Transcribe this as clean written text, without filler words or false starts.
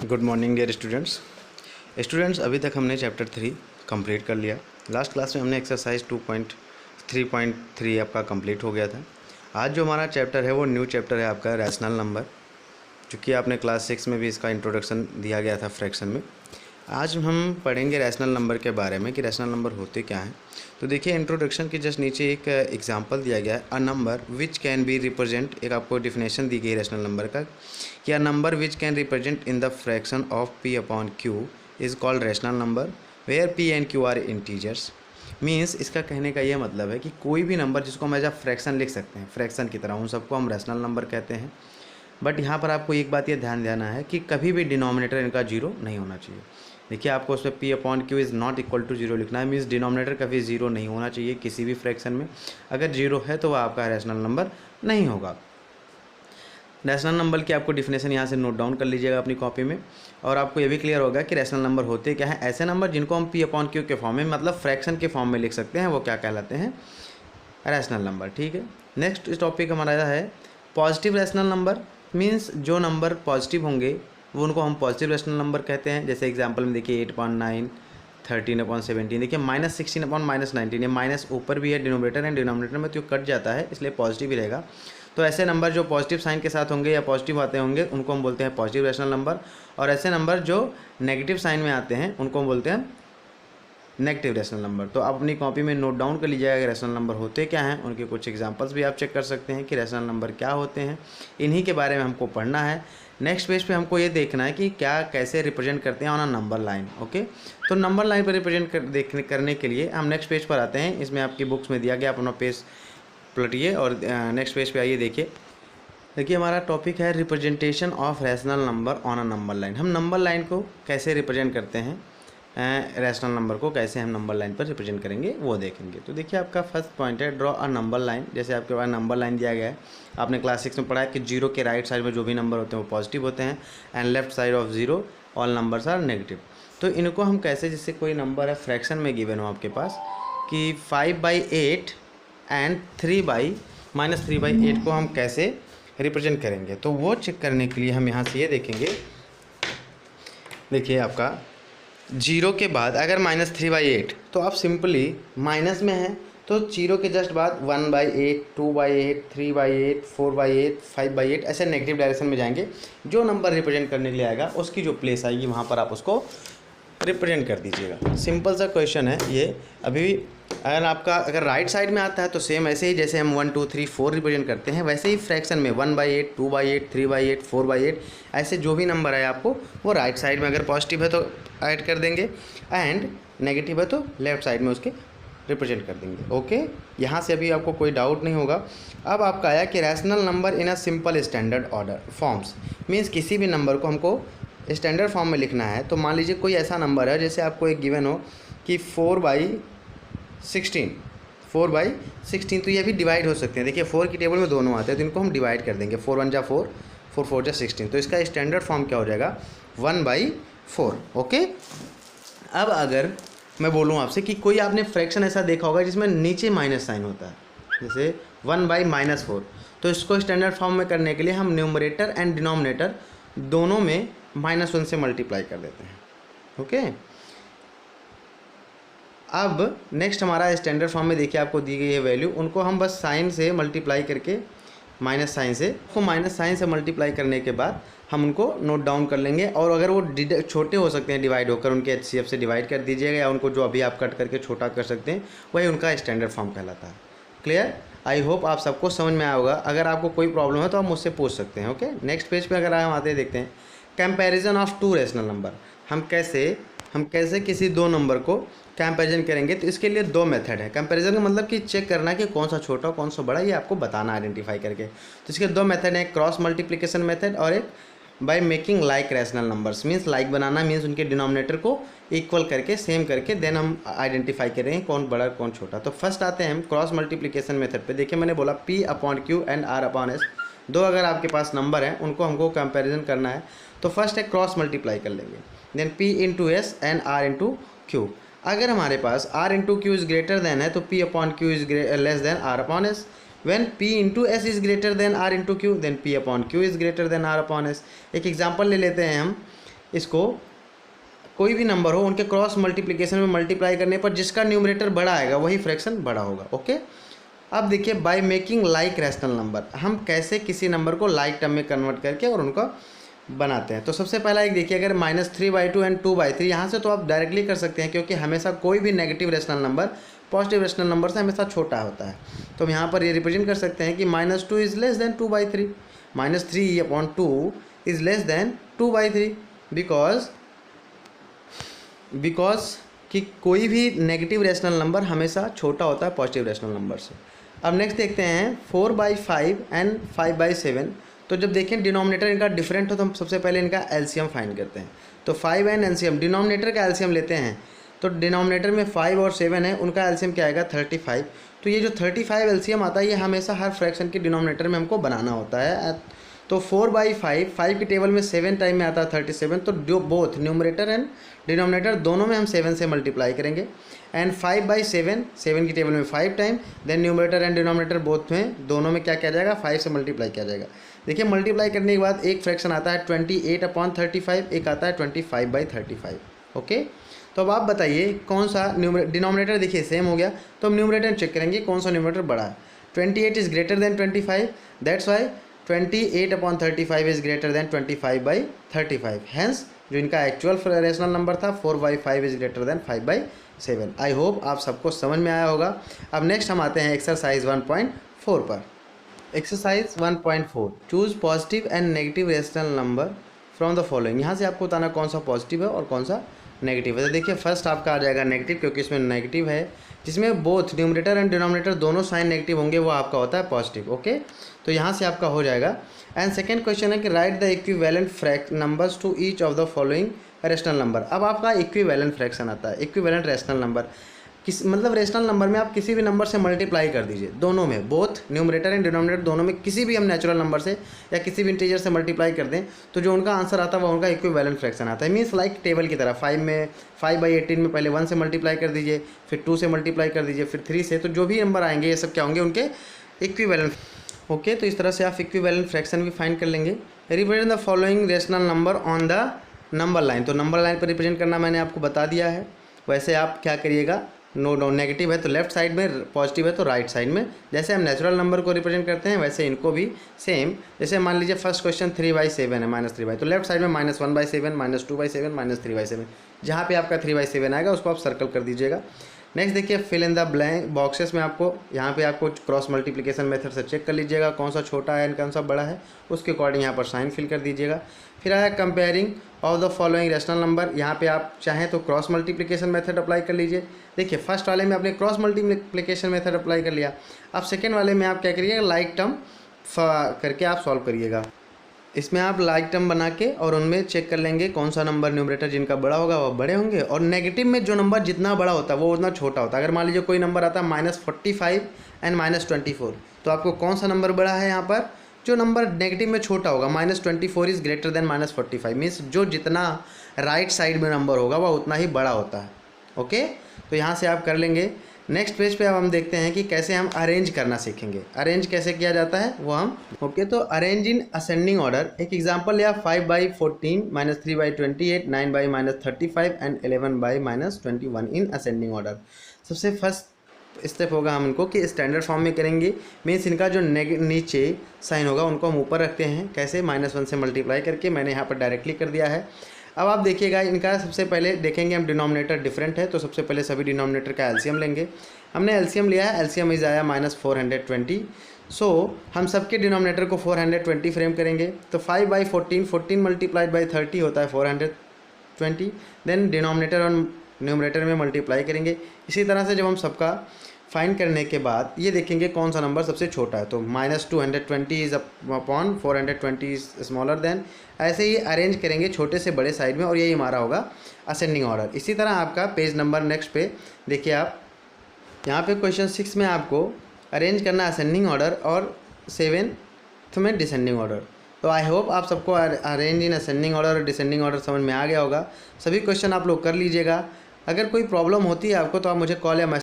Good morning dear students अभी तक हमने चैप्टर 3 कंप्लीट कर लिया। लास्ट क्लास में हमने एक्सरसाइज 2.3.3 आपका कंप्लीट हो गया था। आज जो हमारा चैप्टर है वो न्यू चैप्टर है आपका रैशनल नंबर, चूँकि आपने क्लास 6 में भी इसका इंट्रोडक्शन दिया गया था फ्रैक्शन में। आज हम पढ़ेंगे रैशनल नंबर के बारे में कि रैशनल नंबर होते क्या हैं। तो देखिए इंट्रोडक्शन के जस्ट नीचे एक एग्जांपल दिया गया है, अ number which can be represent, एक आपको डिफिनेशन दी गई है रैशनल नंबर का कि a number which can represent in the fraction of p upon q is called rational number where p and q are integers. Means इसका कहने का ये मतलब है कि कोई भी नंबर जिसको हम एज अ फ्रैक्शन लिख सकते हैं, फ्रैक्शन की तरह, उन सबको हम रैशनल नंबर कहते हैं। बट यहाँ पर आपको एक बात ये ध्यान देना है कि कभी भी डिनोमिनेटर इनका जीरो नहीं होना चाहिए। देखिए आपको उसमें p upon q is not equal to zero लिखना है, मीन्स डिनोमिनेटर कभी जीरो नहीं होना चाहिए किसी भी फ्रैक्शन में। अगर जीरो है तो वह आपका रैशनल नंबर नहीं होगा। रैशनल नंबर की आपको डिफिनेशन यहाँ से नोट डाउन कर लीजिएगा अपनी कॉपी में, और आपको ये भी क्लियर होगा कि रैशनल नंबर होते क्या है। ऐसे नंबर जिनको हम p अपॉन क्यू के फॉर्म में, मतलब फ्रैक्शन के फॉर्म में लिख सकते हैं, वो क्या कहलाते हैं, रैशनल नंबर। ठीक है, नेक्स्ट इस टॉपिक हमारा है पॉजिटिव रैशनल नंबर। मीन्स जो नंबर पॉजिटिव होंगे वो उनको हम पॉजिटिव रैशनल नंबर कहते हैं। जैसे एग्जांपल में देखिए 8.9, 13/17, देखिए -16/-19, ये माइनस ऊपर भी है डिनोमिनेटर एंड डिनोमिनेटर में, तो कट जाता है इसलिए पॉजिटिव ही रहेगा। तो ऐसे नंबर जो पॉजिटिव साइन के साथ होंगे या पॉजिटिव आते होंगे उनको हम बोलते हैं पॉजिटिव रैशनल नंबर, और ऐसे नंबर जो नेगेटिव साइन में आते हैं उनको हम बोलते हैं नेगेटिव रैशनल नंबर। तो आप अपनी कॉपी में नोट डाउन कर लीजिएगा कि रैशनल नंबर होते क्या हैं, उनके कुछ एग्जांपल्स भी आप चेक कर सकते हैं कि रैशनल नंबर क्या होते हैं। इन्हीं के बारे में हमको पढ़ना है। नेक्स्ट पेज पे हमको ये देखना है कि क्या कैसे रिप्रेजेंट करते हैं on a number line. Okay, तो नंबर लाइन पर रिप्रेजेंट करने के लिए हम नेक्स्ट पेज पर आते हैं। इसमें आपकी बुक्स में दिया गया, आप अपना पेज पलटिए और नेक्स्ट पेज पे आइए। देखिए हमारा टॉपिक है representation of rational number on a number line. हम नंबर लाइन को कैसे रिप्रेजेंट करते हैं, रैशनल नंबर को कैसे हम नंबर लाइन पर रिप्रेजेंट करेंगे वो देखेंगे। तो देखिए आपका फर्स्ट पॉइंट है ड्रॉ अ नंबर लाइन। जैसे आपके पास नंबर लाइन दिया गया है, आपने क्लास 6 में पढ़ा है कि जीरो के राइट साइड में जो भी नंबर होते हैं वो पॉजिटिव होते हैं and left side of zero all numbers are negative. तो इनको हम कैसे, जिससे कोई नंबर है फ्रैक्शन में गिवन हो आपके पास कि 5/8 एंड 3/-3/8 को हम कैसे रिप्रेजेंट करेंगे, तो वो चेक करने के लिए हम यहाँ से ये देखेंगे। देखिए आपका जीरो के बाद अगर -3/8, तो आप सिंपली माइनस में है तो जीरो के जस्ट बाद 1/8, 2/8, 3/8, 4/8, 5/8 ऐसे नेगेटिव डायरेक्शन में जाएंगे। जो नंबर रिप्रेजेंट करने के लिए आएगा उसकी जो प्लेस आएगी वहाँ पर आप उसको रिप्रेजेंट कर दीजिएगा। सिंपल सा क्वेश्चन है ये। अभी अगर आपका अगर राइट साइड में आता है तो सेम ऐसे ही जैसे हम 1, 2, 3, 4 रिप्रेजेंट करते हैं, वैसे ही फ्रैक्शन में 1/8, 2/8, 3/8, 4/8 ऐसे जो भी नंबर है आपको वो राइट साइड में अगर पॉजिटिव है तो ऐड कर देंगे एंड नेगेटिव है तो लेफ्ट साइड में उसके रिप्रेजेंट कर देंगे। ओके, यहाँ से अभी आपको कोई डाउट नहीं होगा। अब आपका आया कि rational number in a simple standard order forms. Means किसी भी नंबर को हमको स्टैंडर्ड फॉर्म में लिखना है। तो मान लीजिए कोई ऐसा नंबर है, जैसे आपको एक गिवन हो कि 4/16, तो ये भी डिवाइड हो सकते हैं। देखिए 4 की टेबल में दोनों आते हैं, तो इनको हम डिवाइड कर देंगे। 4 1 जा 4, 4 4 जा 16, तो इसका स्टैंडर्ड फॉर्म क्या हो जाएगा, 1/4। ओके, अब अगर मैं बोलूँ आपसे कि कोई आपने फ्रैक्शन ऐसा देखा होगा जिसमें नीचे माइनस साइन होता है, जैसे 1/-4, तो इसको स्टैंडर्ड फॉर्म में करने के लिए हम न्यूमरेटर एंड डिनोमिनेटर दोनों में -1 से मल्टीप्लाई कर देते हैं। ओके, अब नेक्स्ट हमारा स्टैंडर्ड फॉर्म में देखिए आपको दी गई है वैल्यू, उनको हम बस साइन से मल्टीप्लाई करके माइनस साइन से मल्टीप्लाई करने के बाद हम उनको नोट डाउन कर लेंगे। और अगर वो छोटे हो सकते हैं डिवाइड होकर, उनके HCF से डिवाइड कर दीजिएगा, या उनको जो अभी आप कट करके छोटा कर सकते हैं, वही उनका स्टैंडर्ड फॉर्म कहलाता है। क्लियर? आई होप आप सबको समझ में आया होगा। अगर आपको कोई प्रॉब्लम है तो आप मुझसे पूछ सकते हैं। ओके, नेक्स्ट पेज पे अगर हम आते हैं, देखते हैं comparison of to rational number. हम कैसे किसी दो नंबर को कंपैरिजन करेंगे। तो इसके लिए दो मेथड है। कंपैरिजन का मतलब कि चेक करना कि कौन सा छोटा कौन सा बड़ा, ये आपको बताना आइडेंटिफाई करके। तो इसके दो मेथड हैं, क्रॉस मल्टीप्लिकेशन मेथड और एक by making like rational numbers. Means like banana, means उनके डिनोमिनेटर को इक्वल करके, सेम करके, देन हम आइडेंटिफाई करेंगे कौन बड़ा कौन छोटा। तो फर्स्ट आते हैं हम क्रॉस मल्टीप्लिकेशन मेथड पे। देखिए मैंने बोला P/Q एंड R/S, दो अगर आपके पास नंबर हैं उनको हमको कंपैरिजन करना है। तो फर्स्ट है क्रॉस मल्टीप्लाई कर लेंगे, देन P/S एंड R/Q। अगर हमारे पास R/Q इज़ ग्रेटर देन है तो P/Q is less than R/S। when P/S is greater than R/Q then P/Q is greater than R/S। एक एग्जांपल ले लेते हैं हम इसको कोई भी नंबर हो उनके क्रॉस मल्टीप्लिकेशन में मल्टीप्लाई करने पर जिसका न्यूमरेटर बड़ा आएगा वही फ्रैक्शन बड़ा होगा। ओके, अब देखिए by making like rational number, हम कैसे किसी नंबर को लाइक टर्म में कन्वर्ट करके और उनको बनाते हैं। तो सबसे पहला एक देखिए, अगर -3/2 एंड 2/3 यहाँ से तो आप डायरेक्टली कर सकते हैं, क्योंकि हमेशा कोई भी negative rational number positive rational number से हमेशा छोटा होता है। तो हम यहाँ पर ये रिप्रेजेंट कर सकते हैं कि -2 is less than 2/3, -3/2 is less than 2/3, because कि कोई भी नेगेटिव रैशनल नंबर हमेशा छोटा होता है पॉजिटिव रैशनल नंबर से। अब नेक्स्ट देखते हैं 4/5 एंड 5/7। तो जब देखें डिनोमिनेटर इनका डिफरेंट हो तो हम सबसे पहले इनका एलसीएम फाइंड करते हैं। तो 5 एंड एलसीएम, डिनोमिनेटर का एलसीएम लेते हैं, तो डिनोमिनेटर में 5 और 7 है, उनका एलसीएम क्या आएगा 35। तो ये जो 35 एलसीएम आता है ये हमेशा हर फ्रैक्शन के डिनोमिनेटर में हमको बनाना होता है। तो 4/5, 5 की टेबल में 7 टाइम में आता है 37, तो जो बोथ न्यूमरेटर एंड डिनोमिनेटर दोनों में हम 7 से मल्टीप्लाई करेंगे। एंड 5/7, 7 की टेबल में 5 time, then numerator and denominator both में दोनों में क्या किया जाएगा 5 से मल्टीप्लाई किया जाएगा। देखिए मल्टीप्लाई करने के बाद एक फ्रैक्शन आता है 28/35, एक आता है 25/35। ओके, तो अब आप बताइए कौन सा डिनोमिनेटर, देखिए सेम हो गया, तो हम न्यूमरेटर चेक करेंगे कौन सा न्यूमरेटर बड़ा है। 28 is greater than 25, that's why 28/35 is greater than 25/35। Hence जो इनका एक्चुअल रैशनल नंबर था 4/5 is greater than 5/7। I hope आप सबको समझ में आया होगा। अब नेक्स्ट हम आते हैं एक्सरसाइज 1.4 पर। Exercise 1.4, choose positive and negative rational number from the following. यहाँ से आपको बताना कौन सा पॉजिटिव है और कौन सा नेगेटिव है। तो देखिए फर्स्ट आपका आ जाएगा नेगेटिव, क्योंकि इसमें नेगेटिव है, जिसमें बोथ न्यूमरेटर एंड डिनोमिनेटर दोनों साइन नेगेटिव होंगे, वो आपका होता है पॉजिटिव। ओके, तो यहाँ से आपका हो जाएगा। एंड सेकेंड क्वेश्चन है कि write the equivalent numbers to each of the following rational number. अब आपका इक्विवेलेंट फ्रैक्शन आता है, इक्विवेलेंट रैशनल नंबर मतलब रैशनल नंबर में आप किसी भी नंबर से मल्टीप्लाई कर दीजिए, दोनों में बोथ न्यूमरेटर एंड डिनोमिनेटर दोनों में किसी भी हम नेचुरल नंबर से या किसी भी इंटीजर से मल्टीप्लाई कर दें, तो जो उनका आंसर आता है वो उनका इक्विवेलेंट फ्रैक्शन आता है। मीन्स लाइक टेबल की तरह 5/18 में पहले 1 से मल्टीप्लाई कर दीजिए, फिर 2 से मल्टीप्लाई कर दीजिए, फिर 3 से, तो जो भी नंबर आएंगे ये सब क्या होंगे उनके इक्विवेलेंट। ओके, तो इस तरह से आप इक्विवेलेंट फ्रैक्शन भी फाइंड कर लेंगे। Represent the following rational number on the number line. तो नंबर लाइन पर रिप्रेजेंट करना मैंने आपको बता दिया है। वैसे आप क्या करिएगा, नो नेगेटिव है तो लेफ्ट साइड में, पॉजिटिव है तो राइट साइड में। जैसे हम नेचुरल नंबर को रिप्रेजेंट करते हैं वैसे इनको भी सेम। जैसे मान लीजिए फर्स्ट क्वेश्चन 3/7 है, -3/, तो लेफ्ट साइड में -1/7, -2/7, -3/7, जहाँ पे आपका 3/7 आएगा उसको आप सर्कल कर दीजिएगा। नेक्स्ट देखिए fill in the blank boxes में आपको यहाँ पे आपको क्रॉस मल्टीप्लिकेशन मेथड से चेक कर लीजिएगा कौन सा छोटा है एंड कौन सा बड़ा है, उसके अकॉर्डिंग यहाँ पर साइन फिल कर दीजिएगा। फिर आया comparing of the following rational number. यहाँ पे आप चाहें तो क्रॉस मल्टीप्लिकेशन मेथड अप्लाई कर लीजिए। देखिए फर्स्ट वाले में आपने क्रॉस मल्टीप्लिकेशन मेथड अप्लाई कर लिया, अब सेकेंड वाले में आप क्या करिएगा लाइक टर्म करके आप सॉल्व करिएगा। इसमें आप लाइक टर्म बना के और उनमें चेक कर लेंगे कौन सा नंबर न्यूमरेटर जिनका बड़ा होगा वो बड़े होंगे, और नेगेटिव में जो नंबर जितना बड़ा होता है वो उतना छोटा होता है। अगर मान लीजिए कोई नंबर आता है -45 एंड -24, तो आपको कौन सा नंबर बड़ा है, यहाँ पर जो नंबर नेगेटिव में छोटा होगा -24 इज़ ग्रेटर देन -45, मीन्स जो जितना राइट साइड में नंबर होगा वह उतना ही बड़ा होता है। ओके, तो यहाँ से आप कर लेंगे। नेक्स्ट पेज पे अब हम देखते हैं कि कैसे हम अरेंज करना सीखेंगे। अरेंज कैसे किया जाता है वो हम तो अरेंज इन असेंडिंग ऑर्डर। एक एग्जांपल लिया 5/14, -3/28, 9/-35 एंड 11/-21 इन असेंडिंग ऑर्डर। सबसे फर्स्ट स्टेप होगा हम इनको कि स्टैंडर्ड फॉर्म में करेंगे, मीन्स इनका जो नीचे साइन होगा उनको हम ऊपर रखते हैं। कैसे, -1 से मल्टीप्लाई करके, मैंने यहाँ पर डायरेक्टली कर दिया है। अब आप देखिएगा इनका सबसे पहले देखेंगे हम डिनोमिनेटर डिफरेंट है, तो सबसे पहले सभी डिनोमिनेटर का एलसीएम लेंगे। हमने एलसीएम लिया है, एलसीएम इज आया -420। सो हम सबके डिनोमिनेटर को 420 फ्रेम करेंगे। तो 5/14, 14 × 30 होता है 420। देन डिनोमिनेटर और न्यूमरेटर में मल्टीप्लाई करेंगे। इसी तरह से जब हम सबका फाइंड करने के बाद ये देखेंगे कौन सा नंबर सबसे छोटा है, तो -220 is upon 420 is smaller than. ऐसे ही अरेंज करेंगे छोटे से बड़े साइड में, और यही हमारा होगा असेंडिंग ऑर्डर। इसी तरह आपका पेज नंबर नेक्स्ट पे देखिए आप यहाँ पे क्वेश्चन 6 में आपको अरेंज करना असेंडिंग ऑर्डर और 7th में डिसेंडिंग ऑर्डर। तो आई होप आप सबको अरेंज इन असेंडिंग ऑर्डर और डिसेंडिंग ऑर्डर समझ में आ गया होगा। सभी क्वेश्चन आप लोग कर लीजिएगा। अगर कोई प्रॉब्लम होती है आपको तो आप मुझे कॉल या